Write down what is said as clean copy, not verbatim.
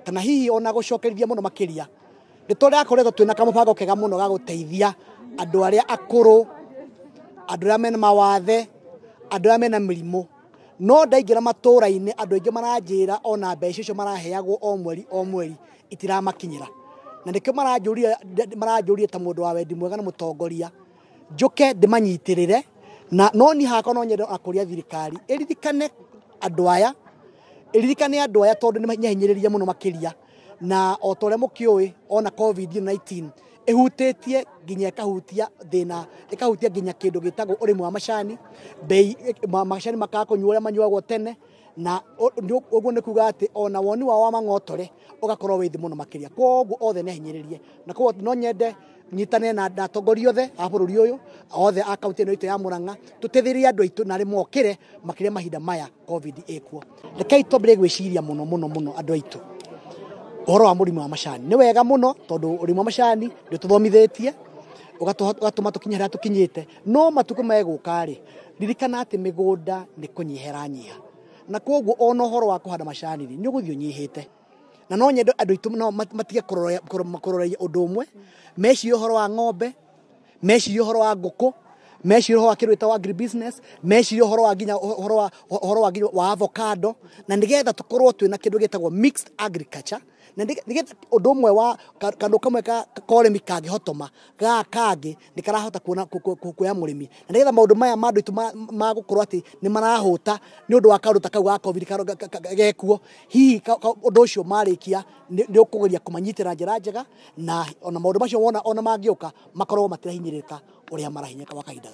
kana hihi ona gucokerithia muno makiria nitore akoretwo twina kamubango kega muno ga guteithia andu aria akuru, andu aria mena mawathe, andu aria mena mirimo. No ndaingira matura-ini andu aingi maranjira ona mbeca icio maraheagwo o mweri itiramakinyira. Na nikio maranjuria ta mundu wa wendi mwega na mutongoria njuke ndimanyitirire na no ni hakwa no nyende akuria thirikari iririkane andu aya tondu ni mahinyiriria muno makiria na o tore mukioi ona COVID-19 ehutitie ginya ikahutia thina ikahutia ginya kindu gitagwo urimi wa macani bei macani makakunywa manyuagwo tene na uguo ni kuga ati ona woni wa mang'otore ugakorwo withi muno makiria koguo othe ne hinyiririe na koguo no nyende nyitane na atongoria othe a bururi uyu othe a kaunti ino itu ya Murang'a tutithirie andu aitu na rimokire makiria mahinda maya COVID ikuo rekei twambire gwiciria muno andu aitu uhoro wa murimo wa macani ni wega muno tondu urimo wa macani ndio tuthomithetie ugatuma tukinye haria tukinyite no matuko meguka ri ririkana ati migunda ni kunyihera nyiha na koguo ona uhoro wa kuhanda macani ni uguthio nyihite na no nyendo andu aitu no matige kurororia undu umwe meci uhoro wa ng'ombe meci uhoro wa nguku meci uhoro wa kirwita wa agribusiness meci uhoro wa ginya uhoro wa avocado na nigetha tukorwo twina kindu gitagwo mixed agriculture na nigetha undu umwe wa kandu kamwe ka koremi kangihotoma kangi nikarahota kuoya murimi na nigetha maundu maya mandu itu magukorwo ati ni marahuta ni undu wa kaundu takau ga COVID gekuo hihi undu ucio marikia ni ukugeria kumanyitira njira njega na ona maundu macio wona ona mangiuka makorwo matirahinyirika uria marahinyika wa kahinda.